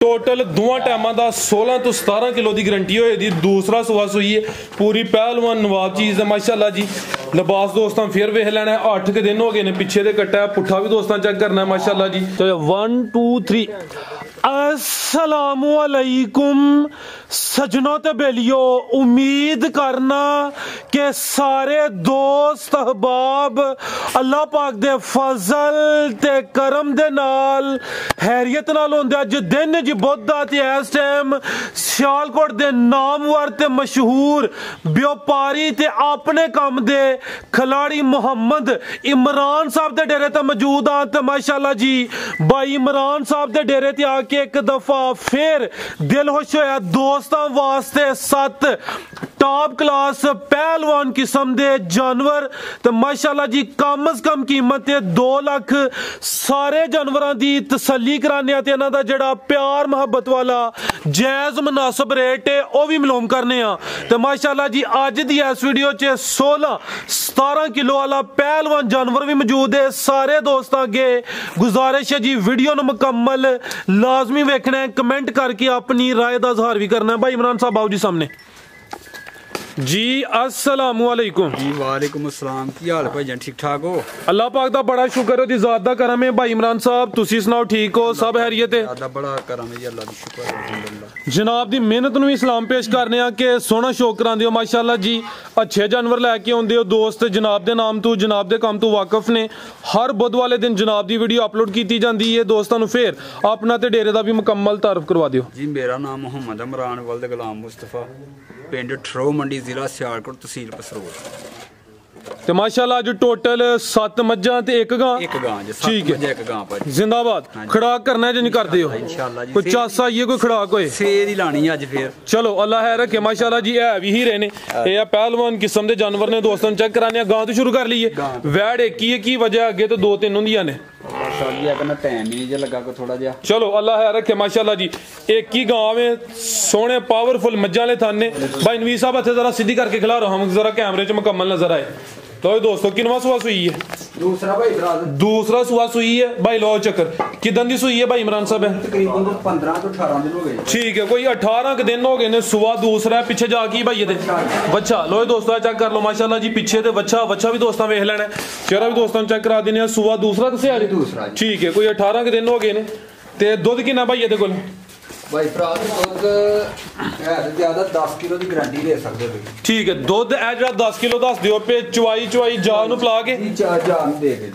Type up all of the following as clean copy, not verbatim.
Total दोवां टाइमां दा 16 तो 17 kilo की गारंटी होए दी। दूसरा सुआ सुई है पूरी पहलवान नवाब चीज़ है माशाल्लाह जी। लिबास दोस्तों फिर वेख लेना है, 8 के दिन हो गए ने पिछे दे कट्टा है, पुट्ठा भी दोस्तों चेक करना है माशाल्लाह जी। तो 1 2 3 अस्सलामु अलैकुम सजनों ते बेलियो, उम्मीद करना कि सारे दोस्त अहबाब अल्लाह पाक दे फजल ते करम दे नाल हैरियत नाल होंदे। अज दिन जी बुध ते इस टाइम सियालकोट दे नामवर ते मशहूर व्यापारी ते अपने काम दे खिलाड़ी मोहम्मद इमरान साहब दे डेरे ते मौजूद हाँ। ते माशाल्लाह जी भाई इमरान साहब दे डेरे ते आके एक दफा फिर दिल खुश होया। दोस्तां वास्ते 7 टॉप क्लास पहलवान किस्म दे जानवर ते माशाल्लाह जी कम अज कम कीमत 2 लाख सारे जानवरां दी तसल्ली कराने ते इन्हां दा जेड़ा प्यार मोहब्बत वाला जायज मुनासिब रेट है वह भी मालूम करने ते माशाल्लाह जी अज दी इस वीडियो च 16-17 किलो वाला पहलवान जानवर भी मौजूद है। सारे दोस्तों अगे गुजारिश है जी वीडियो नु मुकम्मल लाजमी वेखना है, कमेंट करके अपनी राय का इजहार भी करना है। भाई इमरान साहब आओ जी सामने जी। अस्सलामु अलैकुम जी। वालेकुम अस्सलाम। की हाल भाई जान, ठीक ठाक हो? अल्लाह पाक दा बड़ा शुक्र है, ज़ात दा करम है। भाई इमरान साहब तुसी सुनाओ, ठीक हो? सब हैरियत है? ज़्यादा बड़ा करम है जी, अल्लाह दा शुक्र है अल्हम्दुलिल्लाह। जनाब दी मेहनत नूं भी सलाम पेश करने आ कि सोहना शौक करांदे हो माशाल्लाह जी। अच्छे जानवर लैके आउंदे हो। दोस्त जनाब दे नाम तो जनाब दे काम तो वाकफ ने। हर बुध वाले दिन जनाब दी वीडियो अपलोड की जाती है। दोस्तों नूं फिर अपना ते डेरे दा भी मुकम्मल तारफ करवा दियो जी। मेरा नाम मोहम्मद इमरान वल्द गुलाम मुस्तफा, पिंड ठरो मंडी, जिला सियालकोट, तहसील कसरोड़। ते माशाल्लाह अज टोटल 7 मज्जां ते एक गां। ठीक है, एक गां पर जिंदाबाद। खड़ाक करना है जो नहीं करते हो इंशाल्लाह जी। कोई चासा ये कोई खड़ाक होए सेर ही लानी अज फिर। चलो अल्लाह है रखे माशाल्लाह जी। है भी हीरे ने, ये पहलवान किस्म दे जानवर ने। दोस्तों चेक कराने गां तो शुरू कर लीए। वैड़ एक ही है, की वजह अगे तो 2-3 होंदियां ने। टाइम ही नहीं लगा थोड़ा जिहा। चलो अल्लाह है रखे माशाल्लाह जी। एक ही गांव में सोने पावरफुल मज्जा ले थाने। भाई नवीस साहब हथे जरा सीधी करके खिला रहा हम जरा कैमरे च मुकम्मल नजर आए। तो दोस्तों किनवा सुआ सुई है? दूसरा भाई दूसरा सुआ सुई है। भाई लो चक्कर किदन दी सुई है भाई इमरान साहब? तकरीबन 15 तो 18 दिन हो गए। ठीक है, कोई 18 के दिन हो गए ने। सुआ दूसरा है, पीछे जाके भाई ये बच्चा लो दोस्तों चेक कर लो माशाल्लाह जी। पीछे ते बच्चा भी दोस्तों वेख लेना, चेहरा भी दोस्तों चेक करा देने। सुआ दूसरा दस्या जी? दूसरा। ठीक है, कोई 18 के दिन हो गए ने। ते दुध किन्ना भाई ये कोल? भाई भरा दुध है ज्यादा 10 किलो की गारंटी दे सकते हो। ठीक है, दुध है जो 10 किलो दस दियो पे चुवाई जा नु पिला के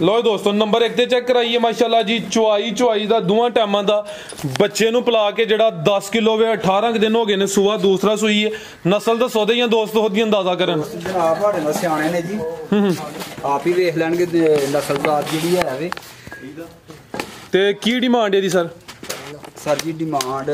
लो दोस्तों। नंबर 1 ते चेक कराइए माशाल्लाह जी। चुवाई दा दोवां टाइमां दा बच्चे नु पिला के जेड़ा 10 किलो वे 18 के दिन हो गए ने। सुआ दूसरा सुई है। नस्ल दा सौदे या दोस्त खुद ही अंदाजा करन जनाब साडे नाल सियाणे ने जी, आप ही देख लैणगे नस्ल जात जेडी है वे। ते की डिमांड है दी सर? सर जी डिमांड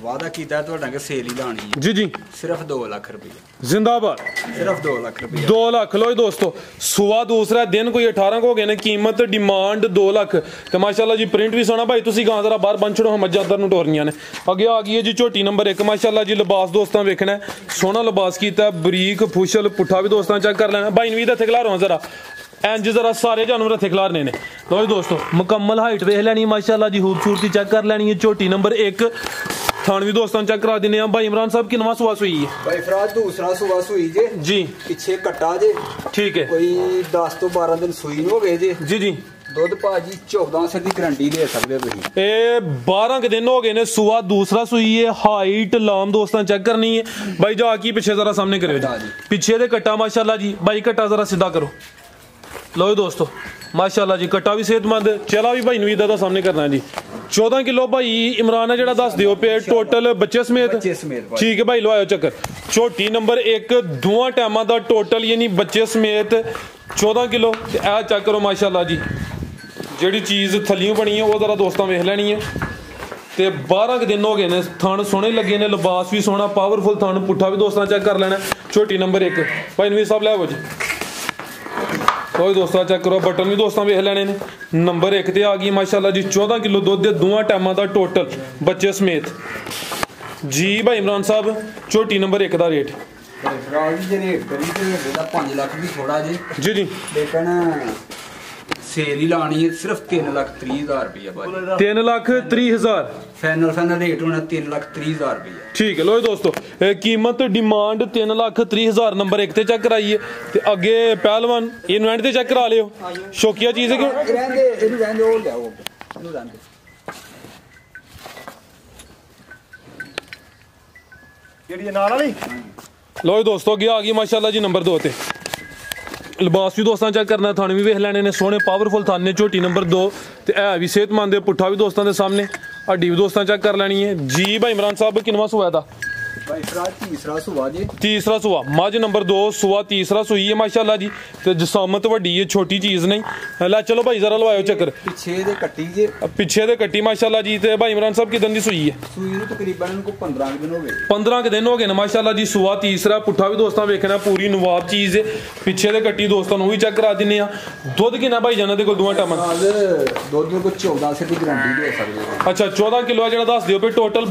वादा कीता है कि सेल ही लानी है जी जी। सिर्फ 2 लाख रुपये। जिंदाबाद। सिर्फ 2 लाख रुपये। 2 लाख लो दोस्तों। सुआ दूसरा दिन कोई 18 को हो गए ने। कीमत डिमांड 2 लाख। तो माशाल्लाह जी प्रिंट भी सोना। भाई तुसी गां जरा बाहर बन छड़ो, मज्जां उधर नु टोरनियां ने। अगे आ गई है जी झोटी नंबर 1 माशाल्लाह जी। लिबास दोस्तों वेखना है, सोहना लिबास कीता, बरीक फुशल पुट्ठा भी दोस्तों चेक कर लेना। भाई नवीद हथे खिला रहा जरा इंज जरा सारे जानवर हथे खिलारने ने। लो दोस्तों मुकम्मल हाइट वेख लैनी माशाल्लाह जी। खूबसूरती चेक कर लैनी है। झोटी नंबर 1 थान भी दोस्तों चेक करा देने। भाई इमरान साहब किनवा सुआ सुई है? भाई फराज दूसरा सुआ सुई जे जी। पीछे कट्टा जे। ठीक है, कोई 10 तो 12 दिन सुई हो गए जे जी जी। दुध भाजी 14 से दी गारंटी दे सकते हो। ए 12 के दिन हो गए ने। सुआ दूसरा सुई है। हाइट लाम दोस्तों चेक करनी है। भाई जाकी पीछे जरा सामने करो, पीछे दे कट्टा माशाल्लाह जी। भाई कट्टा जरा सीधा करो। लो दोस्तों माशाल्लाह जी कट्टा भी सेहतमंद, चला भी भाई नवीदा दा सामने करना है जी। 14 किलो भाई इमरान है जेड़ा दस दियो पे टोटल बच्चे समेत। ठीक है भाई लो आयो चक्कर। झोटी नंबर 1 दोवां टाइमां दा टोटल यानी बच्चे समेत 14 किलो। ए चेक करो माशाल्लाह जी। जेड़ी चीज़ थलियों बनी है वो जरा दोस्तों वेख लैनी है। ते 12 के दिन हो गए ने। थान सोहने लगे ने, लिबास भी सोहना पावरफुल थान। पुट्ठा भी दोस्तों चेक कर लेना। झोटी नंबर 1 भाई नवीद साहब लै जी। कोई दोस्तों चेक करो, बटन भी दोस्तों वेख लेने ने। नंबर 1 ते आ गई माशाल्लाह जी। 14 किलो दुध दे दोवां टाइमां दा टोटल बच्चे समेत जी। भाई इमरान साहब झोटी नंबर 1 दा रेट? रेट 5 लाख भी थोड़ा जी जी। लेकिन सेल ही लानी है सिर्फ 3,30,000 रुपया भाई। 3,30,000 फाइनल रेट होना 3,30,000 रुपया। ठीक है लो दोस्तों कीमत डिमांड 3,30,000 नंबर 1 ते चेक कराइए ते अगे पहलवान इवेंट ते चेक करा लियो शौकिया चीज है लो दोस्तों अगे आ गई माशाल्लाह जी नंबर 2 ते लिबास भी दोस्तों चेक करना थाने भी वेख लैने ने सोहने पावरफुल थाने झोटी नंबर 2 ते है भी सेहतमंद पुट्ठा भी दोस्तों के सामने हड्डी भी दोस्तों चेक कर लैनी है जी भाई इमरान साहब किनवा सुआ था तीसरा सुआ मज नंबर 2 सुआ तीसरा सुई है माशाल्लाह जी ते जसामत वड्डी है छोटी चीज नहीं ला चलो भाई जरा लवाओ चक्कर पिछे दे कट्टी माशाल्लाह जी ते भाई इमरान साहब किदन दी सुई है तकरीबन इनको 15 के दिन हो गए माशाल्लाह जी सुआ तीसरा पुट्ठा भी दोस्तों वेखना पूरी नवाब चीज है पिछे दे कट्टी दोस्तों भी चेक करा दिने दुध किन्ना भाई जाना दे कोल दुआ टाइम दुध को 14 की गारंटी दे सकदे अच्छा 14 किलो जेड़ा दस दियो पे टोटल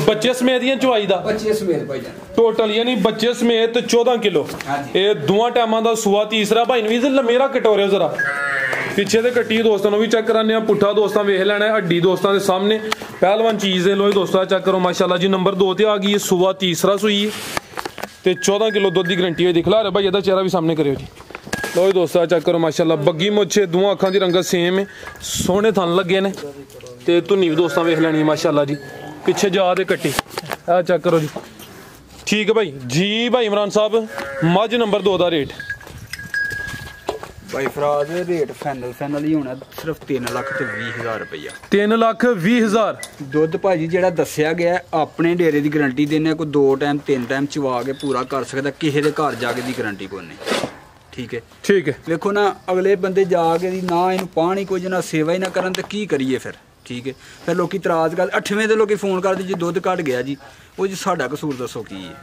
बच्चे समेत ही चुआई दा टोटल यानी बच्चे समेत 14 किलो ये दुआ टाइम का सुआ तीसरा भाई भी मेरा कटोरे जरा पिछे दे कट्टी दोस्तों भी चेक कराने पुट्ठा दोस्तों वेख लेना हड्डी दोस्तों के सामने पहलवान चीज है लो दोस्तों चेक करो माशाल्लाह जी नंबर 2 ते आ गई है सुआ तीसरा सुई ते 14 किलो दुध की गारंटी दिख ला रहे भाई एदा चेहरा भी सामने करो जी लो दोस्तों चेक करो माशाल्लाह बग्गी मुच्छे दुआ अखां की रंगत सेम है सोहने थन लगे ने ते धुनी भी दोस्तों वेख लैनी माशाल्लाह जी पिछे जा दे कट्टी आ चेक करो जी ठीक है भाई जी भाई इमरान साहब मज नंबर 2 का रेट भाई फराज रेट फाइनल ही होना सिर्फ 3,20,000 रुपया 3,20,000 दुध भाजी जेड़ा दस्या गया अपने डेरे की गारंटी देने को 2 टाइम 3 टाइम चवा के पूरा कर सकता किसी के घर जाके दी गारंटी को नहीं ठीक है देखो ना अगले बंदे जाके ना इन पानी कुछ ना सेवा ही ना करन तो की करिए फिर फिर लोग तराज कर 8वें दे लोग फोन करते जी दुध घट गया जी वो जी साडा कसूर दसो की है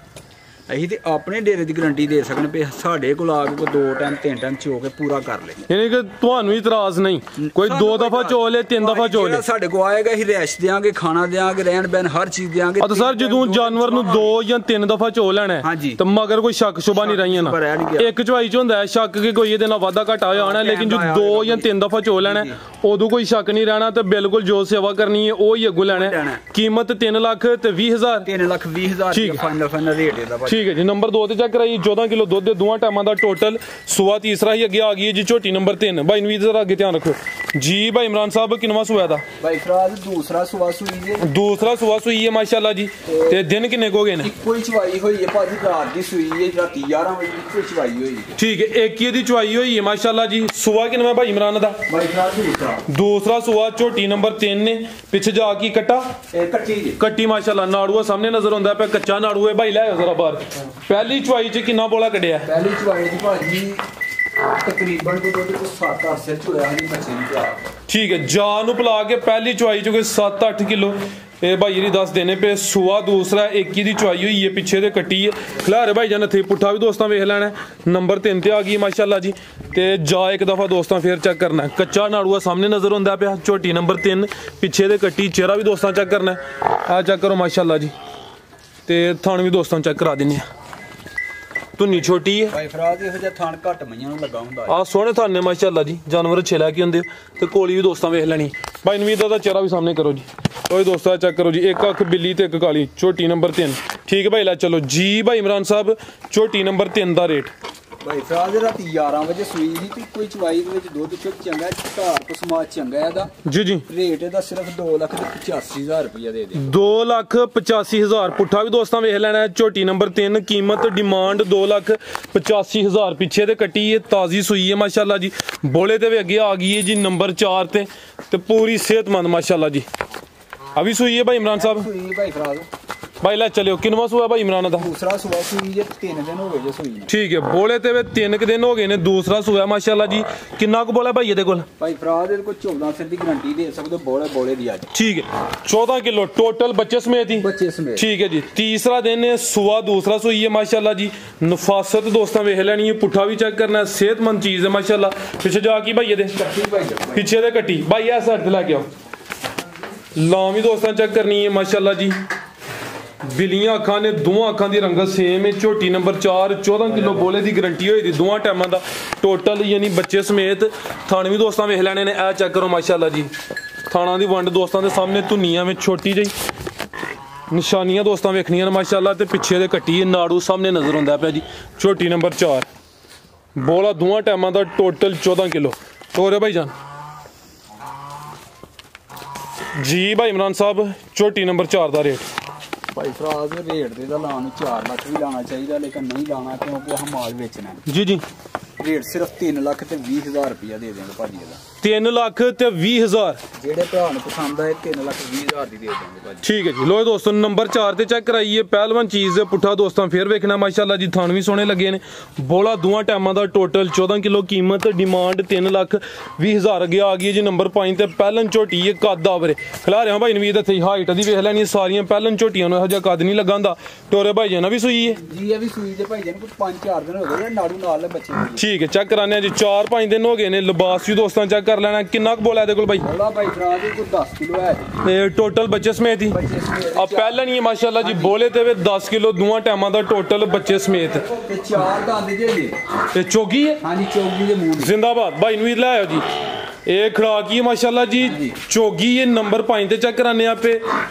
असीं ते अपने डेरे की गारंटी दे सकने पे साडे कोल आके कोई 2 टाइम 3 टाइम चो के पूरा कर ले यानी कि तुहानू इतराज नहीं कोई 2 दफा चो ले 3 दफा चो ले साडे को आएगा ही रैश देंगे खाना देंगे रहन बहन हर चीज देंगे तो सर जदों जानवर नू 2 या 3 दफा चो लेना है तो मगर कोई शक शुबा नहीं रही ना एक चवाई च हुंदा है शक कि कोई ਇਹਦੇ ਨਾਲ ਵਾਧਾ ਘਟਾ ਹੋਇਆ होना लेकिन जो 2 या 3 दफा चो लेना उदों कोई शक नहीं रहना तो बिल्कुल जो सेवा करनी है वो ही अगू लेना कीमत 3,20,000 फाइनल रेट ठीक है जी नंबर 2 चेक कराइए 14 किलो दुध दुआ टाइम का टोटल सुआ तीसरा ही अगे आ गई है जी झोटी नंबर 3 भाई भी जरा अगे ध्यान रखो जी भाई इमरान साहब किनवा सुआ था भाई फराज दूसरा सुआ सुई है माशाल्लाह जी ते दिन किन्ने को गए ने कोई चवाई होई है भाजी रात दी सुई है राती 11 बजे कोई चवाई होई है ठीक है एक ही दी चवाई होई है माशाल्लाह जी सुआ किनवा भाई इमरान दा भाई फराज दूसरा सुआ झोटी नंबर 3 ने पीछे जा की कट्टी माशाल्लाह नाड़ुआ सामने नजर आंदा पे कच्चा नाड़ू है भाई ले आओ जरा बाहर पहली चवाई च कितना बोला कढ़िया पहली चवाई दी भाजी तकरीबन को 7-8 सिर चोया है बच्चे दी पिला ठीक है जान पिला के पहली चवाई च कोई 7-8 किलो ए भाई जी दस देने पे सुआ दूसरा एक ही दी चवाई हुई है पीछे दे कट्टी है खिलारे भाई जान थे पुट्ठा भी दोस्तों वेख लेना नंबर 3 ते आ गई माशाल्लाह जी ते जा एक दफा दोस्तों फिर चेक करना कच्चा नाड़ुआ सामने नजर आंदा पिया झोटी नंबर 3 पीछे दे कट्टी चेहरा भी दोस्तों चेक करना आ चेक करो माशाल्लाह जी ते थान भी दोस्तों चेक करा दिने धुनी छोटी है भाई फराज इहो जिहा थान घट मईयां नूं लगा हुंदा आ सोहणे थान ने माशाल्लाह जी जानवर अच्छे लैके हुंदे ते कोली भी दोस्तों वेख लैनी भाई नवीद दा चेहरा भी सामने करो जी ओए दोस्तों चेक करो जी एक अख बिल्ली ते एक काली झोटी नंबर 3 ठीक है भाई ला चलो जी भाई इमरान साहब झोटी नंबर 3 दा रेट भाई फराज राती 11 बजे सुई ही ते कोई चवाई दे विच दुध चंगा घार को समाज चंगा है दा जी रेट दा सिर्फ 2,85,000 रुपया दे दे 2,85,000 पुट्ठा भी दोस्तों वेख लेना झोटी नंबर 3 कीमत डिमांड 2,85,000 पीछे ते कट्टी है ताजी सुई है माशाल्लाह जी बोले ते भी अगे आ गई है जी नंबर 4 ते पूरी सेहतमंद माशाल्लाह जी अभी सुई है भाई इमरान साहब भाई फराज भाई ला चलियो किनवा सुआ भाई इमरान दा दूसरा सुआ सुई जे 3 दिन हो गए जे सुई ठीक है बोले ते वे 3 दिन हो गए ने दूसरा सुआ माशाल्लाह जी किन्ना को बोला भाई ये कोल भाई फराज को 14 सिर दी गारंटी दे सकदे बोले दी आज ठीक है 14 किलो टोटल बच्चे समेत ही ठीक है जी तीसरा दिन है सुआ दूसरा सुई है माशाल्लाह जी नफासत दोस्तों वेख लेनी है पुट्ठा भी चेक करना सेहतमंद चीज है माशाल्लाह पीछे जाके भाई ये पीछे दे कट्टी भाई ऐ साइड ते लेके आओ लाम भी दोस्तों चेक करनी है माशाल्लाह जी ਬਿਲੀਆਂ ਅੱਖਾਂ ਨੇ, ਦੋਵਾਂ ਅੱਖਾਂ ਦੀ ਰੰਗਤ ਸੇਮ ਹੈ। ਝੋਟੀ ਨੰਬਰ 4 14 ਕਿਲੋ ਬੋਲੇ ਦੀ ਗਰੰਟੀ ਹੋਈ ਦੀ ਦੋਵਾਂ ਟਾਈਮਾਂ ਦਾ ਟੋਟਲ, ਯਾਨੀ ਬੱਚੇ ਸਮੇਤ। ਥਣ ਵੀ ਦੋਸਤਾਂ ਵੇਖ ਲੈਣੇ ਨੇ, ਇਹ ਚੈੱਕ ਕਰੋ ਮਾਸ਼ਾਅੱਲਾ ਜੀ। ਥਾਣਾ ਦੀ ਵੰਡ ਦੋਸਤਾਂ ਦੇ ਸਾਹਮਣੇ, ਧੁਨੀਆਂ ਵਿੱਚ ਛੋਟੀ ਜਿਹੀ ਨਿਸ਼ਾਨੀਆਂ ਦੋਸਤਾਂ ਵੇਖਣੀਆਂ ਨੇ ਮਾਸ਼ਾਅੱਲਾ। ਤੇ ਪਿੱਛੇ ਦੇ ਕੱਟੀ ਨਾੜੂ ਸਾਹਮਣੇ ਨਜ਼ਰ ਆਉਂਦਾ ਪਿਆ ਜੀ। ਝੋਟੀ ਨੰਬਰ 4 ਬੋਲਾ ਦੋਵਾਂ ਟਾਈਮਾਂ ਦਾ ਟੋਟਲ 14 ਕਿਲੋ। ਤੋਰੇ ਭਾਈ ਜਾਨ ਜੀ। ਭਾਈ ਇਮਰਾਨ ਸਾਹਿਬ ਝੋਟੀ ਨੰਬਰ 4 ਦਾ ਰੇਟ? ਭਾਈ ਫਰਾਜ਼ ਰੇਟ ਦੇ ਤਾਂ ਲਾਉਣ ਨੂੰ 4 ਲੱਖ ਵੀ ਲਾਣਾ ਚਾਹੀਦਾ, ਲੇਕਿਨ ਨਹੀਂ ਲਾਣਾ ਕਿਉਂਕਿ ਆਹ ਮਾਲ ਵੇਚਣਾ ਜੀ ਜੀ। ਰੇਟ ਸਿਰਫ 3 ਲੱਖ ਤੇ 20,000 ਰੁਪਇਆ ਦੇ ਦੇਵਾਂਗੇ ਭਾਜੀ ਇਹਦਾ। 3 ਲੱਖ ਤੇ 20,000? ਜਿਹੜੇ ਭਰਾ ਨੂੰ ਪਸੰਦ ਆਏ 3 ਲੱਖ 20,000 ਦੀ ਦੇ ਦੇਵਾਂਗੇ ਭਾਜੀ। ਠੀਕ ਹੈ ਜੀ। ਲੋ ਦੋਸਤੋ ਨੰਬਰ 4 ਤੇ ਚੈੱਕ ਕਰਾਈਏ। ਪਹਿਲਵਾਨ ਚੀਜ਼ ਦੇ ਪੁੱਠਾ ਦੋਸਤਾਂ ਫੇਰ ਵੇਖਣਾ ਮਾਸ਼ਾਅੱਲਾ ਜੀ। ਥਣ ਵੀ ਸੋਹਣੇ ਲੱਗੇ ਨੇ। ਬੋਲਾ ਦੋਵਾਂ ਟਾਈਮਾਂ ਦਾ ਟੋਟਲ 14 ਕਿਲੋ। ਕੀਮਤ ਡਿਮਾਂਡ 3 ਲੱਖ 20,000 ਅੱਗੇ ਆ ਗਈ ਜੀ। ਨੰਬਰ 5 ਤੇ ਪਹਿਲਨ ਝੋਟੀ ਹੈ, ਕੱਦ ਆਵਰੇ ਖਿਲਾ ਰਿਹਾ ਭਾਈ ਨਵੀਦ ਇੱਥੇ ਹਾਈਟ ਦੀ ਵੇਖ ਲੈਣੀ ਸਾਰੀਆਂ ਪਹਿਲਨ ਝੋਟੀਆਂ ਨੂੰ ਇਹੋ ਜਿਹਾ ਕੱਦ ਨਹੀਂ ਲਗਾਉਂਦਾ। ਟੋਰੇ ਭਾਈ ਜਾਨ ਵੀ ਸੂਈ ਹੈ ਜੀ? ਇਹ ਵੀ ਸੂਈ ਤੇ ਭਾਈ ਜਾਨ ਕੋਈ 5-4 ਦਿਨ ਹੋ ਗਏ ਨਾੜੂ ਨਾਲ ਬੱਚੇ। ਠੀਕ ਹੈ, ਚੈੱਕ ਕਰਾਨੇ ਜੀ। 4-5 ਦਿਨ ਹੋ ਗਏ ਨੇ। ਲਿਬਾਸ ਵੀ ਦੋਸਤਾਂ ਚੈੱਕ ਕਰ ਲੈਣਾ। ਕਿੰਨਾ ਕੁ ਬੋਲਾ ਇਹਦੇ ਕੋਲ ਭਾਈ? ਬੋਲਾ ਭਾਈ ਫਰਾਜ਼ ਕੋਈ 10 ਕਿਲੋ ਹੈ ਤੇ ਟੋਟਲ ਬੱਚੇ ਸਮੇਤ ਹੀ ਆ ਪਹਿਲਾਂ ਨਹੀਂ ਮਾਸ਼ਾਅੱਲਾ ਜੀ। ਬੋਲੇ ਤੇ 10 ਕਿਲੋ ਦੋਵਾਂ ਟਾਈਮਾਂ ਦਾ ਟੋਟਲ ਬੱਚੇ ਸਮੇਤ। ਤੇ 4 ਦੰਦ ਜੇ ਤੇ ਚੋਗੀ ਹੈ? ਹਾਂਜੀ ਚੋਗੀ ਦੇ ਮੂੰਹ ਜ਼ਿੰਦਾਬਾਦ ਭਾਈ ਨੂੰ ਵੀ ਲੈ ਆਓ ਜੀ। ਇਹ ਖੜਾਕੀ ਹੈ ਮਾਸ਼ਾਅੱਲਾ ਜੀ। ਚੋਗੀ ਇਹ ਨੰਬਰ 5 ਤੇ ਚੈੱਕ ਕਰਾਨੇ ਆਪੇ।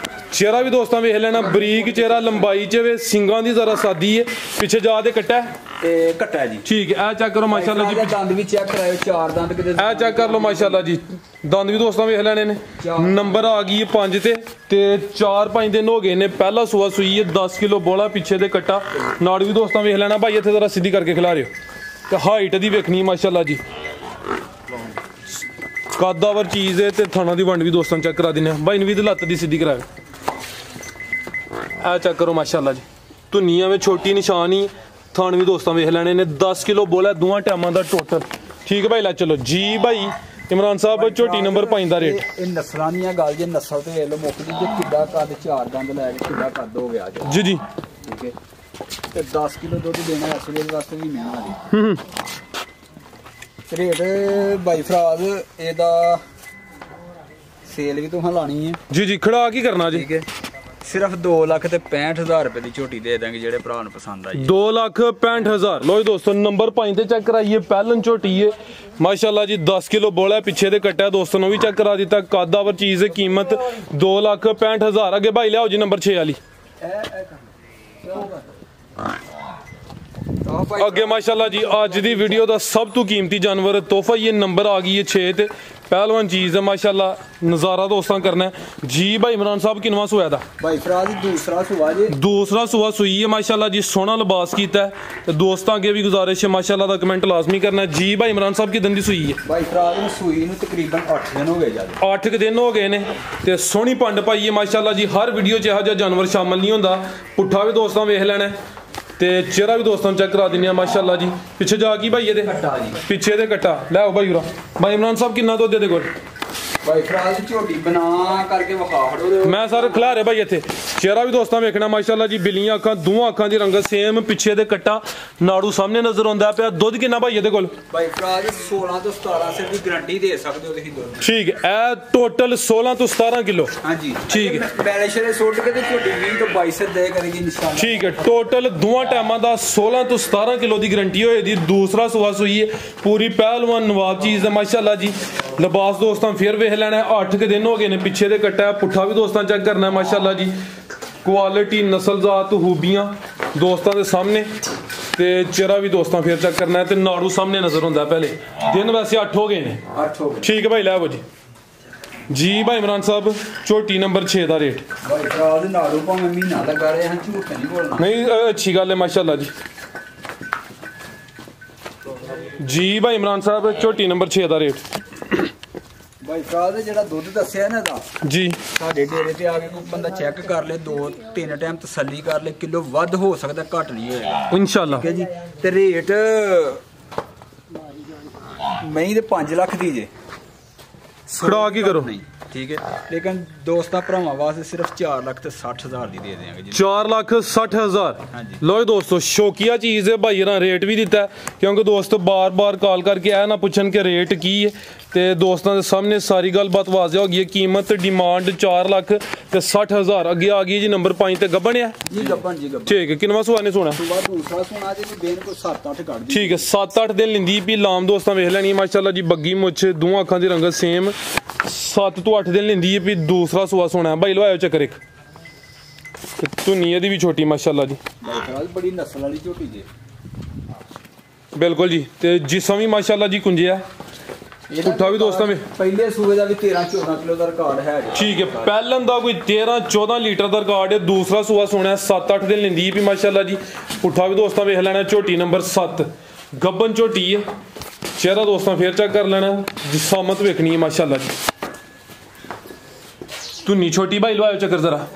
ਚਿਹਰਾ ਵੀ ਦੋਸਤਾਂ ਵੇਖ ਲੈਣਾ, ਬਰੀਕ ਚਿਹਰਾ, ਲੰਬਾਈ ਚ ਵੇ, ਸਿੰਗਾਂ ਦੀ ਜ਼ਰਾ ਸਾਦੀ ਹੈ। ਪਿੱਛੇ ਜਾ ਦੇ ਕੱਟਾ ਤੇ ਕੱਟਾ ਜੀ। ਠੀਕ ਹੈ, ਇਹ ਚੈੱਕ ਕਰੋ ਮਾਸ਼ਾਅੱਲਾ ਜੀ। ਦੰਦ ਵੀ ਚੈੱਕ ਕਰਾਇਓ, 4 ਦੰਦ ਕਿਤੇ। ਇਹ ਚੈੱਕ ਕਰ ਲਓ ਮਾਸ਼ਾਅੱਲਾ ਜੀ। ਦੰਦ ਵੀ ਦੋਸਤਾਂ ਵੇਖ ਲੈਣੇ ਨੇ। ਨੰਬਰ ਆ ਗਈ 5 ਤੇ 4-5 ਦਿਨ ਹੋ ਗਏ ਨੇ। ਪਹਿਲਾ ਸੂਆ ਸੂਈ ਹੈ। 10 ਕਿਲੋ ਬੋਲਾ, ਪਿੱਛੇ ਦੇ ਕੱਟਾ। ਨਾੜ ਵੀ ਦੋਸਤਾਂ ਵੇਖ ਲੈਣਾ ਭਾਈ ਇੱਥੇ ਜ਼ਰਾ ਸਿੱਧੀ ਕਰਕੇ ਖਿਲਾ ਰਿਓ। ਤੇ ਹਾਈਟ ਦੀ ਵੇਖਣੀ ਮਾਸ਼ਾਅੱਲਾ ਜੀ। ਕਾਦਾਵਰ ਚੀਜ਼ ਹੈ ਤੇ ਥਾਣਾ ਦੀ ਵੰਡ ਵੀ ਦੋਸਤਾਂ ਚੈੱਕ ਕਰਾ ਦਿੰਦੇ ਆ। ਭਾਈ ਨਵੀਦ ਲੱਤ ਦੀ ਸਿੱਧੀ ਕਰਾਓ। ਇਹ ਚੈੱਕ ਕਰੋ ਮਾਸ਼ਾਅੱਲਾ ਜੀ। ਧੁਨੀਆਂ ਵਿੱਚ ਛੋਟੀ ਨਿਸ਼ਾਨੀ। ਥਾਣ ਵੀ ਦੋਸਤਾਂ ਵੇਖ ਲੈਣੇ ਨੇ। 10 ਕਿਲੋ ਬੋਲਾ ਦੋਵਾਂ ਟਾਈਮਾਂ ਦਾ ਟੋਟਲ। ਠੀਕ ਹੈ ਭਾਈ, ਲੈ ਚਲੋ ਜੀ। ਭਾਈ ਇਮਰਾਨ ਸਾਹਿਬ ਝੋਟੀ ਨੰਬਰ 5 ਦਾ ਰੇਟ? ਇਹ ਨਸਲਾਂ ਦੀਆਂ ਗੱਲ ਜੇ ਨਸਲ ਤੇ ਵੇਖ ਲਓ ਮੁੱਕਦੀ ਜੇ ਕਿੱਡਾ ਕੱਦ 4 ਦੰਦ ਲੈ ਕੇ ਕਿੱਡਾ ਕੱਦ ਹੋ ਗਿਆ ਜੀ ਜੀ। ਠੀਕ ਹੈ, ਤੇ 10 ਕਿਲੋ ਦੁੱਧ ਦੇਣਾ ਇਸ ਵੇਲੇ ਵਾਸਤੇ ਵੀ ਮਹਿੰਗਾ ਜੀ। ਰੇਟ ਬਾਈ ਫਰਾਜ਼ ਇਹਦਾ ਸੇਲ ਵੀ ਤੁਸੀਂ ਲਾਣੀ ਹੈ ਜੀ ਜੀ। ਖੜਾ ਕੀ ਕਰਨਾ ਜੀ? ਠੀਕ ਹੈ, ਸਿਰਫ 2 ਲੱਖ ਤੇ 65,000 ਰੁਪਏ ਦੀ ਝੋਟੀ ਦੇ ਦਾਂਗੇ ਜਿਹੜੇ ਭਰਾ ਨੂੰ ਪਸੰਦ ਆਈ। 2,65,000। ਲੋ ਜੀ ਦੋਸਤੋ ਨੰਬਰ 5 ਤੇ ਚੈੱਕ ਕਰਾਈਏ। ਪਹਿਲਨ ਝੋਟੀ ਹੈ ਮਾਸ਼ਾਅੱਲਾ ਜੀ। 10 ਕਿਲੋ ਬੋਲਾ, ਪਿੱਛੇ ਦੇ ਕੱਟਿਆ ਦੋਸਤੋਂ ਨੂੰ ਵੀ ਚੈੱਕ ਕਰਾ ਦਿੱਤਾ। ਕਾਦਾਵਰ ਚੀਜ਼ ਹੈ। ਕੀਮਤ 2,65,000। ਅੱਗੇ ਭਾਈ ਲਿਆਓ ਜੀ ਨੰਬਰ 6 ਵਾਲੀ। ਅੱਗੇ ਮਾਸ਼ਾਅੱਲਾ ਜੀ ਅੱਜ ਦੀ ਵੀਡੀਓ ਦਾ ਸਭ ਤੋਂ ਕੀਮਤੀ ਜਾਨਵਰ ਤੋਹਫਾ ਇਹ ਨੰਬਰ ਆ ਗਈ ਹੈ 6 ਤੇ। ਪਹਿਲਵਾਨ ਚੀਜ਼ ਹੈ ਮਾਸ਼ਾਅੱਲਾ। ਨਜ਼ਾਰਾ ਦੋਸਤਾਂ ਕਰਨਾ ਜੀ। ਭਾਈ ਇਮਰਾਨ ਸਾਹਿਬ ਕਿਨਵਾ ਸੂਆ ਦਾ? ਭਾਈ ਫਰਾਜ਼ ਦੂਸਰਾ ਸੂਆ ਜੀ। ਦੂਸਰਾ ਸੂਆ ਸੂਈ ਹੈ ਮਾਸ਼ਾਅੱਲਾ ਜੀ। ਸੋਹਣਾ ਲਿਬਾਸ ਕੀਤਾ ਤੇ ਦੋਸਤਾਂ ਅੱਗੇ ਵੀ ਗੁਜ਼ਾਰਿਸ਼ ਹੈ ਮਾਸ਼ਾਅੱਲਾ ਦਾ ਕਮੈਂਟ ਲਾਜ਼ਮੀ ਕਰਨਾ ਜੀ। ਭਾਈ ਇਮਰਾਨ ਸਾਹਿਬ ਕਿਦਨ ਦੀ ਸੂਈ ਹੈ? ਭਾਈ ਫਰਾਜ਼ ਨੂੰ ਸੂਈ ਨੂੰ ਤਕਰੀਬਨ 8 ਦਿਨ ਹੋ ਗਏ ਜੀ। 8 ਦਿਨ ਹੋ ਗਏ ਨੇ ਤੇ ਸੋਹਣੀ ਪੰਡ ਪਾਈ ਹੈ ਮਾਸ਼ਾਅੱਲਾ ਜੀ। ਹਰ ਵੀਡੀਓ 'ਚ ਇਹੋ ਜਿਹਾ ਜਾਨਵਰ ਸ਼ਾਮਲ ਨਹੀਂ ਹੁੰਦਾ। ਪੁੱਠਾ ਵੀ ਦੋਸਤਾਂ ਵੇਖ ਲੈਣਾ ਤੇ ਚਿਹਰਾ ਵੀ ਦੋਸਤਾਂ ਨੂੰ ਚੈੱਕ ਕਰਾ ਦਿੰਦੇ ਆ ਮਾਸ਼ਾਅੱਲਾ ਜੀ। ਪਿੱਛੇ ਜਾ ਕੀ ਭਾਈ ਇਹਦੇ? ਕੱਟਾ ਜੀ। ਪਿੱਛੇ ਦੇ ਕੱਟਾ ਲੈ ਆਓ ਭਾਈ ਉਰਾ। ਭਾਈ ਇਮਰਾਨ ਸਾਹਿਬ ਕਿੰਨਾ ਦੁੱਧ ਦੇ ਕੋਲ? ਭਾਈ ਫਰਾਜ਼ ਝੋਟੀ ਬਣਾ ਕਰਕੇ ਵਿਖਾ ਖੜੋ। ਮੈਂ ਸਰ ਖਿਲਾ ਰਿਹਾ ਭਾਈ ਇੱਥੇ। ਚਿਹਰਾ ਵੀ ਦੋਸਤਾਂ ਵੇਖਣਾ ਮਾਸ਼ਾਅੱਲਾ ਜੀ। ਬਿੱਲੀਆਂ ਅੱਖਾਂ, ਦੋਵਾਂ ਅੱਖਾਂ ਦੀ ਰੰਗਤ ਸੇਮ। ਪਿੱਛੇ ਦੇ ਕੱਟਾ, ਨਾੜੂ ਸਾਹਮਣੇ ਨਜ਼ਰ ਆਉਂਦਾ ਪਿਆ। ਦੁੱਧ ਕਿੰਨਾ ਭਾਈ ਇਹਦੇ ਕੋਲ? ਭਾਈ ਫਰਾਜ਼ 16 ਤੋਂ 17 ਸਿਰ ਦੀ ਗਾਰੰਟੀ ਦੇ ਸਕਦੇ ਹੋ ਤੁਸੀਂ ਦੁੱਧ। ਠੀਕ ਹੈ, ਇਹ ਟੋਟਲ 16 ਤੋਂ 17 ਕਿਲੋ। ਹਾਂਜੀ ਠੀਕ ਹੈ। ਬੈਲੇਸ਼ਰੇ ਸੁੱਟ ਕੇ ਤੇ ਝੋਟੀ 20 ਤੋਂ 22 ਸਿਰ ਦੇ ਕਰੇਗੀ ਇਨਸ਼ਾਅੱਲਾ। ਠੀਕ ਹੈ, ਟੋਟਲ ਦੋਵਾਂ ਟਾਈਮਾਂ ਦਾ 16 ਤੋਂ 17 ਕਿਲੋ ਦੀ ਗਾਰੰਟੀ ਹੋਏ ਦੀ। ਦੂਸਰਾ ਸੂਆ ਸੂਈ ਹੈ। ਪੂਰੀ ਪਹਿਲਵਾਨ ਨਵਾਬ ਚੀਜ਼ ਹੈ ਮਾਸ਼ਾਅੱਲਾ ਜੀ। ਲਿਬਾਸ ਦੋਸਤਾਂ ਫੇਰ ਵੇਖ ਲੈਣਾ। 8 ਦਿਨ ਹੋ ਗਏ ਨੇ। ਪਿੱਛੇ ਦੇ ਕੱਟਾ, ਪੁੱਠਾ ਵੀ ਦੋਸਤਾਂ ਚੈੱਕ ਕਰਨਾ ਮਾਸ਼ਾਅੱਲਾ ਜੀ। ਕੁਆਲਿਟੀ, ਨਸਲਜ਼ਾਤ, ਖੂਬੀਆਂ ਦੋਸਤਾਂ ਦੇ ਸਾਹਮਣੇ ਤੇ ਚਿਹਰਾ ਵੀ ਦੋਸਤਾਂ ਫੇਰ ਚੈੱਕ ਕਰਨਾ ਤੇ ਨਾੜੂ ਸਾਹਮਣੇ ਨਜ਼ਰ ਹੁੰਦਾ। ਪਹਿਲੇ ਦਿਨ ਵੈਸੇ 8 ਹੋ ਗਏ ਨੇ। 8 ਹੋ ਗਏ। ਠੀਕ ਹੈ ਭਾਈ, ਲੈ ਆਵੋ ਜੀ। ਜੀ ਭਾਈ ਇਮਰਾਨ ਸਾਹਿਬ ਝੋਟੀ ਨੰਬਰ 6 ਦਾ ਰੇਟ? ਭਾਈ ਫਰਾਜ਼ ਨਾੜੂ ਭਾਵੇਂ ਮਹੀਨਾ ਲਗਾ ਰਹੇ ਹਨ, ਝੂਠ ਨਹੀਂ ਬੋਲਣਾ। ਨਹੀਂ, ਅੱਛੀ ਗੱਲ ਹੈ ਮਾਸ਼ਾਅੱਲਾ ਜੀ। ਜੀ ਭਾਈ ਇਮਰਾਨ ਸਾਹਿਬ ਝੋਟੀ ਨੰਬਰ 6 ਦਾ ਰੇਟ? ਭਾਈ ਫਰਾਜ਼ ਜਿਹੜਾ ਦੁੱਧ ਦੱਸਿਆ ਨਾ ਦਾ ਜੀ, ਸਾਡੇ ਡੇਰੇ ਤੇ ਆ ਕੇ ਕੋਈ ਬੰਦਾ ਚੈੱਕ ਕਰ ਲੇ, 2-3 ਟਾਈਮ ਤਸੱਲੀ ਕਰ ਲੇ, ਕਿਲੋ ਵੱਧ ਹੋ ਸਕਦਾ, ਘੱਟ ਨਹੀਂ ਹੋਏਗਾ ਇਨਸ਼ਾਅੱਲਾ। ਠੀਕ ਹੈ ਜੀ। ਤੇ ਰੇਟ ਮਹੀਂ ਦੇ 5 ਲੱਖ ਦੀ ਜੇ। ਖੜਾ ਕੀ ਕਰੋ? ਨਹੀਂ ਠੀਕ ਹੈ, ਲੇਕਿਨ ਦੋਸਤਾਂ ਭਰਾਵਾਂ ਵਾਸਤੇ ਸਿਰਫ 4,60,000 ਦੀ ਦੇ ਦੇਵਾਂਗੇ ਜੀ। 4,60,000। ਹਾਂਜੀ। ਲੋ ਦੋਸਤੋ ਸ਼ੌਕੀਆ ਚੀਜ਼ ਹੈ ਭਾਈ। ਰਾਂ ਰੇਟ ਵੀ ਦਿੱਤਾ ਕਿਉਂਕਿ ਦੋਸਤ ਬਾਰ-ਬਾਰ ਕਾਲ ਕਰਕੇ ਇਹ ਨਾ ਪੁੱਛਣ ਕਿ ਰੇਟ ਕੀ ਹੈ। ਤੇ ਦੋਸਤਾਂ ਦੇ ਸਾਹਮਣੇ ਸਾਰੀ ਗੱਲਬਾਤ ਵਾਜ਼ਿਹ ਹੋ ਗਈ ਹੈ। ਕੀਮਤ ਡਿਮਾਂਡ 4,60,000 ਅੱਗੇ ਆ ਗਈ ਜੀ। ਨੰਬਰ 5 ਤੇ ਗੱਬਣ ਹੈ ਜੀ, ਗੱਬਣ ਜੀ, ਗੱਬਣ। ਠੀਕ ਹੈ। ਕਿੰਨਵਾਂ ਸੁਆ ਨੇ ਸੋਣਾ? ਸੁਆ ਦੂਸਰਾ ਸੁਣਾ ਜੀ, ਦਿਨ ਕੋ 7-8 ਕੱਢ ਦੀ। ਠੀਕ ਹੈ, 7-8 ਦਿਨ ਲਿੰਦੀ ਵੀ ਲਾਮ ਦੋਸਤਾਂ ਵੇਖ ਲੈਣੀ ਮਾਸ਼ਾਅੱਲਾ ਜੀ। ਬੱਗੀ ਮੁੱਛ, ਦੋਵਾਂ ਅੱਖਾਂ ਦੀ ਰੰਗਤ ਸੇਮ। 7 ਤੋਂ 8 ਦਿਨ ਲਿੰਦੀ ਵੀ ਦੂਸਰਾ ਸੁਆ ਸੋਣਾ। ਭਾਈ ਲਵਾਇਓ ਚੱਕਰ ਇੱਕ। ਧੁਨੀ ਇਹਦੀ ਵੀ ਛੋਟੀ ਮਾਸ਼ਾਅੱਲਾ ਜੀ, ਬੜੀ ਨਸਲ ਵਾਲੀ ਝੋਟੀ ਜੀ। ਬਿਲਕੁਲ ਜੀ। ਤੇ ਜਿਸਮ ਵੀ ਮਾਸ਼ਾਅੱਲਾ ਜੀ ਕੁੰਜਿਆ। ਪੁੱਠਾ ਵੀ ਦੋਸਤਾਂ ਵਿੱਚ ਪਹਿਲੇ ਸੂਏ ਦਾ ਵੀ 13-14 ਕਿਲੋ ਦਾ ਰਿਕਾਰਡ ਹੈ ਜੀ। ਠੀਕ ਹੈ, ਪਹਿਲਨ ਦਾ ਕੋਈ 13-14 ਲੀਟਰ ਦਾ ਰਿਕਾਰਡ ਹੈ। ਦੂਸਰਾ ਸੂਆ ਸੋਣਾ 7-8 ਦਿਨ ਲੈਂਦੀ ਵੀ ਮਾਸ਼ਾਅੱਲਾ ਜੀ। ਪੁੱਠਾ ਵੀ ਦੋਸਤਾਂ ਵੇਖ ਲੈਣਾ। ਝੋਟੀ ਨੰਬਰ 7 ਗੱਬਨ ਝੋਟੀ ਹੈ। ਚਿਹਰਾ ਦੋਸਤਾਂ ਫੇਰ ਚੈੱਕ ਕਰ ਲੈਣਾ। ਜਿਸਾਮਤ ਵੇਖਣੀ ਹੈ ਮਾਸ਼ਾਅੱਲਾ ਜੀ। ਧੁਨੀ ਛੋਟੀ ਭਾਈ ਲਵਾਇਓ ਚੱਕਰ ਜ਼ਰਾ।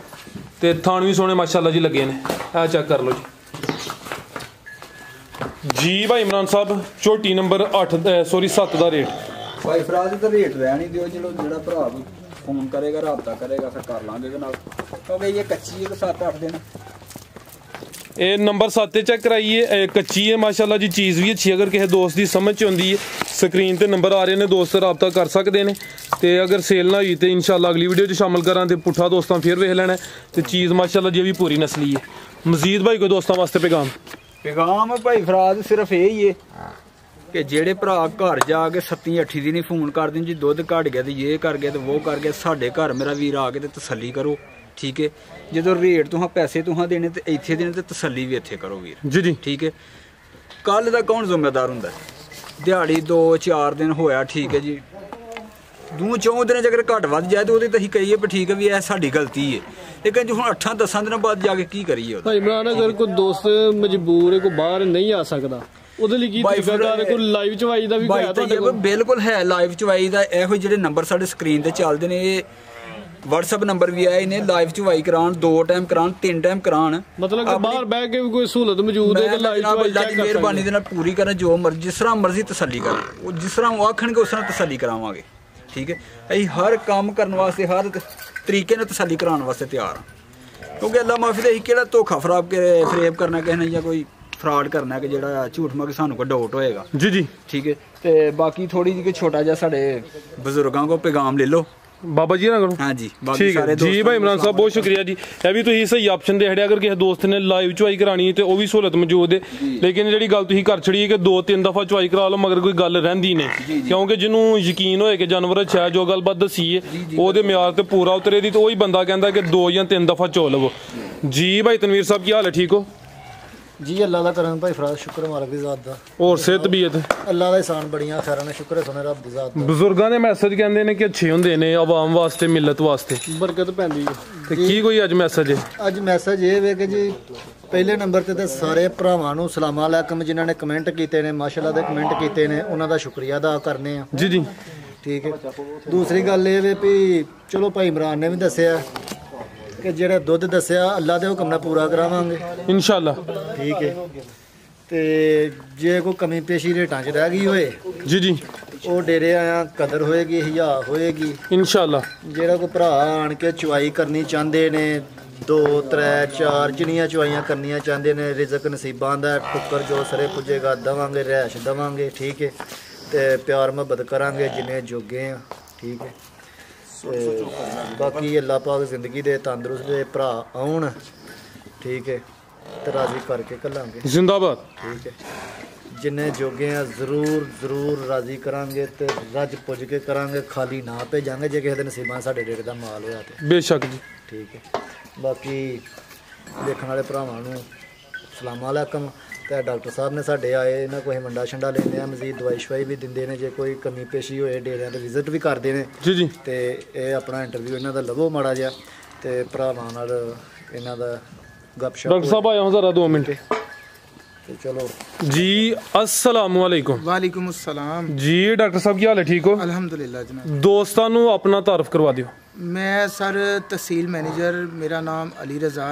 ਤੇ ਥਾਣ ਵੀ ਸੋਹਣੇ ਮਾਸ਼ਾਅੱਲਾ ਜੀ ਲੱਗੇ ਨੇ। ਆ ਚੈੱਕ ਕਰ ਲਓ ਜੀ। ਜੀ ਭਾਈ ਇਮਰਾਨ ਸਾਹਿਬ, ਝੋਟੀ ਨੰਬਰ 7 ਦਾ ਰੇਟ ਭਾਈ ਫਰਾਜ਼ ਦਾ ਰੇਟ ਰਹਿ ਨਹੀਂ ਦਿਓ। ਚਲੋ ਜਿਹੜਾ ਭਰਾ ਕੋਈ ਫੋਨ ਕਰੇਗਾ, ਰਾਬਤਾ ਕਰੇਗਾ, ਫਿਰ ਕਰ ਲਾਂਗੇ ਇਹਦੇ ਨਾਲ, ਕਿਉਂਕਿ ਇਹ ਕੱਚੀ ਹੈ। 7-8 ਦਿਨ ਇਹ ਨੰਬਰ 7 ਤੇ ਚੈੱਕ ਕਰਾਈਏ। ਕੱਚੀ ਹੈ ਮਾਸ਼ਾਅੱਲਾ ਜੀ। ਚੀਜ਼ ਵੀ ਅੱਛੀ। ਅਗਰ ਕਿਸੇ ਦੋਸਤ ਦੀ ਸਮਝ ਚ ਆਉਂਦੀ ਹੈ, ਸਕਰੀਨ ਤੇ ਨੰਬਰ ਆ ਰਹੇ ਨੇ, ਦੋਸਤ ਰਾਬਤਾ ਕਰ ਸਕਦੇ ਨੇ। ਤੇ ਅਗਰ ਸੇਲ ਨਾ ਹੋਈ ਤੇ ਇਨਸ਼ਾਅੱਲਾ ਅਗਲੀ ਵੀਡੀਓ 'ਚ ਸ਼ਾਮਲ ਕਰਾਂ। ਤੇ ਪੁੱਠਾ ਦੋਸਤਾਂ ਫੇਰ ਵੇਖ ਲੈਣਾ। ਤੇ ਚੀਜ਼ ਮਾਸ਼ਾਅੱਲਾ ਜੀ ਵੀ ਪੂਰੀ ਨਸਲੀ ਹੈ। ਮਜ਼ੀਦ ਭਾਈ ਕੋਈ ਦੋਸਤਾਂ ਵਾਸਤੇ ਪੈਗਾਮ ਭਾਈ ਫਰਾਜ਼ ਸਿਰਫ ਇਹ ਹੀ ਹੈ ਕਿ ਜਿਹੜੇ ਭਰਾ ਘਰ ਜਾ ਕੇ 7-8 ਦਿਨ ਫੋਨ ਕਰ ਦੇਣ ਜੀ, ਦੁੱਧ ਘਟ ਗਿਆ ਤੇ ਇਹ ਕਰ ਗਿਆ ਤੇ ਉਹ ਕਰ ਗਿਆ, ਸਾਡੇ ਘਰ ਮੇਰਾ ਵੀਰ ਆ ਕੇ ਤੇ ਤਸੱਲੀ ਕਰੋ। ਠੀਕ ਹੈ, ਜਦੋਂ ਰੇਟ ਤੁਹਾਂ ਪੈਸੇ ਤੁਹਾਂ ਦੇਣੇ ਤੇ ਇੱਥੇ ਦੇਣੇ ਤੇ ਤਸੱਲੀ ਵੀ ਇੱਥੇ ਕਰੋ ਵੀਰ ਜੀ ਜੀ। ਠੀਕ ਹੈ, ਕੱਲ ਦਾ ਕੌਣ ਜ਼ਿੰਮੇਦਾਰ ਹੁੰਦਾ? ਦਿਹਾੜੀ 2-4 ਦਿਨ ਹੋਇਆ, ਠੀਕ ਹੈ ਜੀ, 2-4 ਦਿਨਾਂ 'ਚ ਅਗਰ ਘੱਟ ਵੱਧ ਜਾਏ ਤਾਂ ਉਹਦੇ ਤਾਂ ਅਸੀਂ ਕਹੀਏ ਵੀ ਠੀਕ ਹੈ ਵੀ ਇਹ ਸਾਡੀ ਗਲਤੀ ਹੈ। ਲੇਕਿਨ ਹੁਣ 8-10 ਦਿਨਾਂ ਬਾਅਦ ਜਾ ਕੇ ਕੀ ਕਰੀਏ? ਭਾਈ ਇਮਰਾਨ, ਅਗਰ ਕੋਈ ਦੋਸਤ ਮਜਬੂਰ ਹੈ, ਕੋਈ ਬਾਹਰ ਨਹੀਂ ਆ ਸਕਦਾ, ਉਹਦੇ ਲਈ ਕੀ ਤਰੀਕਾ? ਕੋਈ ਲਾਈਵ ਚਵਾਈ ਦਾ ਵੀ ਹੈ ਤੁਹਾਡੇ ਕੋਲ? ਬਿਲਕੁਲ ਹੈ, ਲਾਈਵ ਚਵਾਈ ਦਾ। ਇਹੋ ਜਿਹੜੇ ਨੰਬਰ ਸਾਡੇ ਸਕਰੀਨ ਤੇ ਚੱਲਦੇ ਨੇ, ਇਹ WhatsApp ਨੰਬਰ ਵੀ ਆਏ ਨੇ। ਲਾਈਵ ਚਵਾਈ ਕਰਾਉਣ, 2 ਟਾਈਮ ਕਰਾਉਣ, 3 ਟਾਈਮ ਕਰਾਉਣ, ਮਤਲਬ ਕਿ ਬਾਹਰ ਬਹਿ ਕੇ ਵੀ ਕੋਈ ਸਹੂਲਤ ਮੌਜੂਦ ਹੈ ਕਿ ਲਾਈਵ ਚਵਾਈ ਚੈੱਕ ਕਰ ਮਿਹਰਬਾਨੀ ਦੇ ਨਾਲ ਪੂਰੀ ਕਰਨ, ਜੋ ਮਰਜ਼ੀ ਜਿਸ ਤਰ੍ਹਾਂ ਮਰਜ਼ੀ ਤਸੱਲੀ ਕਰਨ, ਉਹ ਜਿਸ ਤਰ੍ਹਾਂ ਉਹ ਆਖਣਗੇ ਉਸ ਤਰ੍ਹਾਂ ਤਸੱਲੀ ਕਰਾਵਾਂਗੇ। ਠੀਕ ਹੈ, ਅਸੀਂ ਹਰ ਕੰਮ ਕਰਨ ਵਾਸਤੇ, ਹਰ ਤਰੀਕੇ ਨਾਲ ਤਸੱਲੀ ਕਰਾਉਣ ਵਾਸਤੇ ਤਿਆਰ ਹਾਂ। ਕਿਉਂਕਿ ਅੱਲਾ ਮਾਫੀ ਦੇ, ਅਸੀਂ ਕਿਹੜਾ ਧੋਖਾ ਫਰੇਬ ਕਰਨਾ ਕਿਸੇ ਨੇ, ਜਾਂ ਕੋਈ ਫਰਾਡ ਕਰਨਾ ਕਿ ਜਿਹੜਾ ਝੂਠ ਮਾਰ ਕੇ ਸਾਨੂੰ ਕੋਈ ਡਾਊਟ ਹੋਏਗਾ। ਜੀ ਜੀ। ਠੀਕ ਹੈ, ਤੇ ਬਾਕੀ ਥੋੜੀ ਜਿਹੀ ਛੋਟਾ ਜਿਹਾ ਸਾਡੇ ਬਜ਼ੁਰਗਾਂ ਕੋ ਪੈਗਾਮ ਲੈ ਲਓ ਬਾਬਾ ਜੀ ਨਾ ਕਰੋ। हाँ जी, ठीक है जी भाई इमरान साहब, बहुत शुक्रिया जी। ਇਹ ਵੀ ਤੁਸੀਂ ਸਹੀ ਆਪਸ਼ਨ ਦੇ ਹੜਿਆ। ਅਗਰ ਕਿਸੇ ਦੋਸਤ ਨੇ ਲਾਈਵ ਚੁਆਈ ਕਰਾਣੀ ਤੇ ਉਹ ਵੀ ਸਹੂਲਤ ਮੌਜੂਦ ਹੈ। ਲੇਕਿਨ ਜਿਹੜੀ ਗੱਲ ਤੁਸੀਂ ਕਰ ਛੜੀ ਕਿ 2-3 ਦਫਾ ਚੁਆਈ ਕਰਾ ਲਓ, ਮਗਰ ਕੋਈ ਗੱਲ ਰਹਿੰਦੀ ਨਹੀਂ। ਕਿਉਂਕਿ ਜਿਹਨੂੰ ਯਕੀਨ ਹੋਏ ਕਿ ਜਾਨਵਰ ਅੱਛਾ ਹੈ, ਜੋ ਗੱਲਬਾਤ ਦਸੀ ਹੈ ਉਹਦੇ ਮਿਆਰ ਤੇ ਪੂਰਾ ਉਤਰੇ ਦੀ, ਤੇ ਉਹੀ ਬੰਦਾ ਕਹਿੰਦਾ ਕਿ 2 ਜਾਂ 3 ਦਫਾ ਚੋ ਲਵੋ। ਜੀ ਭਾਈ ਤਨਵੀਰ ਸਾਹਿਬ, ਕੀ ਹਾਲ ਹੈ? ठीक हो जी? अल्लाह का करम भाई फराज, शुक्र मालिक दी ज़ात दा। और सेहत तबीयत अल्लाह दा एहसान बड़ियां खैरां ने, शुक्र है सोने रब दी ज़ात दा। ਬਜ਼ੁਰਗਾਂ ਦੇ ਮੈਸੇਜ ਕਹਿੰਦੇ ਨੇ ਕਿ ਅੱਛੇ ਹੁੰਦੇ ਨੇ ਆਵਾਮ ਵਾਸਤੇ, ਮਿਲਤ ਵਾਸਤੇ, ਬਰਕਤ ਪੈਂਦੀ ਹੈ। ਤੇ ਕੀ ਕੋਈ ਅੱਜ ਮੈਸੇਜ ਹੈ? ਅੱਜ ਮੈਸੇਜ ਇਹ ਵੇ ਕਿ ਜੀ ਪਹਿਲੇ ਨੰਬਰ ਤੇ ਸਾਰੇ ਭਰਾਵਾਂ ਨੂੰ ਸਲਾਮ ਅਲੈਕਮ, ਜਿਨ੍ਹਾਂ ਨੇ ਕਮੈਂਟ ਕੀਤੇ ਨੇ, ਮਾਸ਼ਾਅੱਲਾ ਦੇ ਕਮੈਂਟ ਕੀਤੇ ਨੇ, ਉਹਨਾਂ ਦਾ ਸ਼ੁਕਰੀਆ ਅਦਾ ਕਰਨੇ ਆ। ਜੀ ਜੀ। ਠੀਕ ਹੈ, ਦੂਸਰੀ ਗੱਲ ਇਹ ਵੇ ਵੀ ਚਲੋ ਭਾਈ ਇਮਰਾਨ ਨੇ ਵੀ ਦੱਸਿਆ ਕਿ ਜਿਹੜਾ ਦੁੱਧ ਦੱਸਿਆ ਅੱਲਾ ਦੇ ਹੁਕਮ ਨਾਲ ਪੂਰਾ ਕਰਾਵਾਂਗੇ ਇਨਸ਼ਾਅੱਲਾ। ਠੀਕ ਹੈ, ਤੇ ਜੇ ਕੋਈ ਕਮੀ ਪੇਸ਼ੀ ਰੇਟਾਂ 'ਚ ਰਹਿ ਗਈ ਹੋਏ, ਜੀ ਜੀ, ਉਹ ਡੇਰੇ ਆਇਆ ਕਦਰ ਹੋਏਗੀ, ਹਿਆ ਹੋਏਗੀ ਇਨਸ਼ਾਅੱਲਾ। ਜਿਹੜਾ ਕੋਈ ਭਰਾ ਆਣ ਕੇ ਚੁਆਈ ਕਰਨੀ ਚਾਹੁੰਦੇ ਨੇ, 2, 3, 4 ਜਿੰਨੀਆਂ ਚੁਆਈਆਂ ਕਰਨੀਆਂ ਚਾਹੁੰਦੇ ਨੇ, ਰਿਜ਼ਕ ਨਸੀਬਾਂ ਦਾ ਟੁੱਕਰ ਜੋ ਸਰੇ ਪੁੱਜੇਗਾ ਦਵਾਂਗੇ, ਰਹਿਸ਼ ਦਵਾਂਗੇ। ਠੀਕ ਹੈ, ਤੇ ਪਿਆਰ ਮੁਹੱਬਤ ਕਰਾਂਗੇ ਜਿੰਨੇ ਜੋਗੇ ਆ। ਠੀਕ ਹੈ, ਤੇ ਬਾਕੀ ਅੱਲਾਹ ਪਾਕ ਜ਼ਿੰਦਗੀ ਦੇ ਤੰਦਰੁਸਤ ਦੇ ਭਰਾ ਆਉਣ, ਠੀਕ ਹੈ, ਤੇ ਰਾਜ਼ੀ ਕਰਕੇ ਘੱਲਾਂਗੇ। ਜ਼ਿੰਦਾਬਾਦ। ਠੀਕ ਹੈ, ਜਿੰਨੇ ਜੋਗੇ ਆ ਜ਼ਰੂਰ ਰਾਜ਼ੀ ਕਰਾਂਗੇ ਤੇ ਰੱਜ ਪੁੱਜ ਕੇ ਕਰਾਂਗੇ, ਖਾਲੀ ਨਾ ਭੇਜਾਂਗੇ ਜੇ ਕਿਸੇ ਦੇ ਨਸੀਬਾਂ ਸਾਡੇ ਡੇਰੇ ਦਾ ਮਾਲ ਹੋਇਆ ਤੇ। ਬੇਸ਼ੱਕ ਜੀ। ਠੀਕ ਹੈ, ਬਾਕੀ ਦੇਖਣ ਵਾਲੇ ਭਰਾਵਾਂ ਨੂੰ ਸਲਾਮ ਅਲੈਕਮ। ਤੇ ਡਾਕਟਰ ਸਾਹਿਬ ਨੇ ਸਾਡੇ ਆਏ, ਇਹਨਾਂ ਕੋਈ ਮੰਡਾ ਛੰਡਾ ਲੈਂਦੇ ਆ, ਮਜ਼ੀਦ ਦਵਾਈ ਸ਼ਵਾਈ ਵੀ ਦਿੰਦੇ ਨੇ, ਜੇ ਕੋਈ ਕਮੀ ਪੇਸ਼ੀ ਹੋਏ ਡੇਰਿਆਂ ਤੇ ਵਿਜ਼ਿਟ ਵੀ ਕਰਦੇ ਨੇ। ਜੀ ਜੀ। ਤੇ ਇਹ ਆਪਣਾ ਇੰਟਰਵਿਊ ਇਹਨਾਂ ਦਾ ਲਵੋ ਮਾੜਾ ਜਿਹਾ, ਤੇ ਭਰਾਵਾਂ ਨਾਲ ਇਹਨਾਂ ਦਾ ਗੱਪਸ਼ਪ। ਡਾਕਟਰ ਸਾਹਿਬ ਆਇਆ ਜ਼ਰਾ 2 ਮਿੰਟ। ਤੇ ਚਲੋ जी अस्सलाम वालेकुम। वालेकुम अस्सलाम जी डॉक्टर साहब, ਕੀ ਹਾਲ ਹੈ? ਠੀਕ ਹੋ? अल्हम्दुलिल्लाह जनाब। ਦੋਸਤਾਂ ਨੂੰ ਆਪਣਾ ਤਾਰਫ ਕਰਵਾ ਦਿਓ। मैं सर तहसील मैनेजर, मेरा नाम अली रज़ा,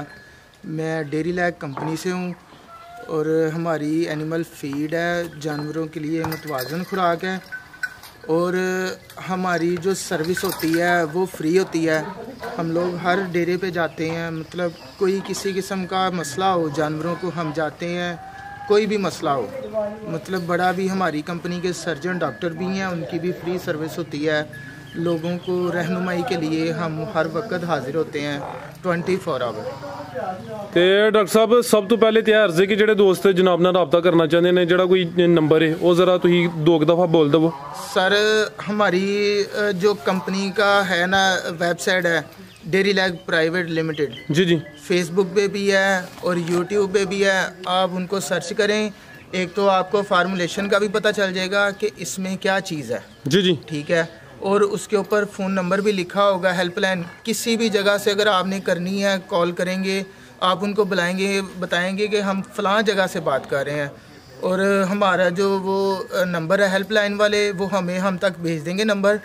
मैं डेरी लैग कंपनी से हूँ और हमारी एनिमल फीड है, जानवरों के लिए मुतवाज़न खुराक है, और हमारी जो सर्विस होती है वो फ्री होती है। हम लोग हर डेरे पे जाते हैं, मतलब कोई किसी किस्म का मसला हो जानवरों को, हम जाते हैं कोई भी मसला हो, मतलब बड़ा भी हमारी कंपनी के सर्जन डॉक्टर भी हैं, उनकी भी फ्री सर्विस होती है। लोगों को रहनुमाई के लिए हम हर वक्त हाजिर होते हैं 24 आवर। ਤੇ ਡਾਕਟਰ ਸਾਹਿਬ ਸਭ ਤੋਂ ਪਹਿਲੇ ਤੇ अर्ज है कि ਜਿਹੜੇ ਦੋਸਤ ਜਨਾਬ ਨਾਲ ਰਾਬਤਾ ਕਰਨਾ ਚਾਹੁੰਦੇ ਨੇ, ਜਿਹੜਾ ਕੋਈ ਨੰਬਰ है ਉਹ ज़रा ਤੁਸੀਂ दो दफ़ा बोल दो। सर हमारी जो कंपनी का है ना वेबसाइट है डेरी लैग प्राइवेट लिमिटेड, जी जी, फेसबुक पे भी है और यूट्यूब पे भी है। आप उनको सर्च करें, एक तो आपको फार्मूलेशन का भी पता चल जाएगा कि इसमें क्या चीज़ है, जी जी, ठीक है। और उसके ऊपर फ़ोन नंबर भी लिखा होगा, हेल्पलाइन। किसी भी जगह से अगर आपने करनी है कॉल करेंगे, आप उनको बुलाएंगे, बताएंगे कि हम फ़लाँ जगह से बात कर रहे हैं, और हमारा जो वो नंबर है हेल्पलाइन वाले, वो हम तक भेज देंगे नंबर,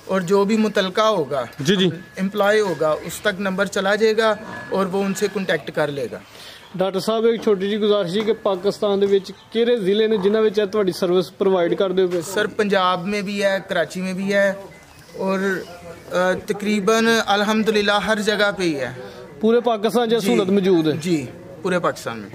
और जो भी मुतलका होगा, जी जी, एम्प्लॉय होगा, उस तक नंबर चला जाएगा और वो उनसे कॉन्टैक्ट कर लेगा। ਡਾਕਟਰ ਸਾਹਿਬ ਇੱਕ ਛੋਟੀ ਜਿਹੀ ਗੁਜ਼ਾਰਿਸ਼ ਸੀ ਕਿ ਪਾਕਿस्तान ਦੇ ਵਿੱਚ ਕਿਹੜੇ ਜ਼ਿਲ੍ਹੇ ਨੇ ਜਿਨ੍ਹਾਂ ਵਿੱਚ ਤੁਹਾਡੀ ਸਰਵਿਸ ਪ੍ਰੋਵਾਈਡ ਕਰਦੇ ਹੋ? सर पंजाब में भी है, कराची में भी है, और तकरीबन अल्हम्दुलिल्लाह हर जगह पे ही है। ਪੂਰੇ ਪਾਕਿस्तान 'ਚ सहूलत मौजूद है जी, पूरे पाकिस्तान में।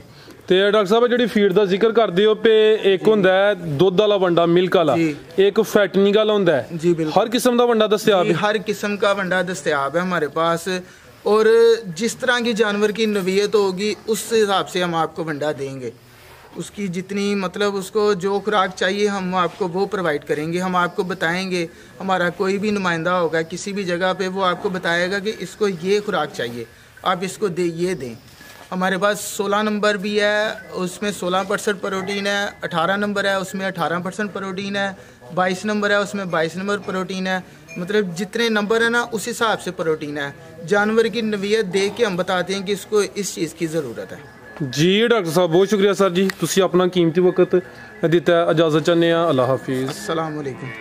ਤੇ ਡਾਕਟਰ ਸਾਹਿਬ ਜਿਹੜੀ ਫੀਡ ਦਾ ਜ਼ਿਕਰ ਕਰਦੇ ਹੋ ਪੇ ਇੱਕ ਹੁੰਦਾ ਹੈ ਦੁੱਧ ਵਾਲਾ ਵੰਡਾ, ਮਿਲਕ ਵਾਲਾ, ਇੱਕ ਫੈਟਨਿੰਗ ਵਾਲਾ ਹੁੰਦਾ ਹੈ। जी बिल्कुल, हर किस्म का वंडा दस्तयाब है? हर किस्म का वंडा दस्तयाब है हमारे पास, और जिस तरह की जानवर की नवीयत होगी उस हिसाब से हम आपको वंडा देंगे। उसकी जितनी मतलब उसको जो खुराक चाहिए हम आपको वो प्रोवाइड करेंगे। हम आपको बताएंगे, हमारा कोई भी नुमाइंदा होगा किसी भी जगह पे, वो आपको बताएगा कि इसको ये खुराक चाहिए, आप इसको ये दें। हमारे पास 16 नंबर भी है, उसमें 16% प्रोटीन है, 18 नंबर है उसमें 18% प्रोटीन है, 22 नंबर है उसमें 22 नंबर प्रोटीन है। मतलब जितने नंबर है ना उस हिसाब से प्रोटीन है। जानवर की नवीयत देख के हम बताते हैं कि इसको इस चीज़ की ज़रूरत है। जी डॉक्टर साहब बहुत शुक्रिया सर जी, तुसी अपना कीमती वक्त दिता। इजाज़त चाहते हैं, अल्लाह हाफिज़। अस्सलाम वालेकुम।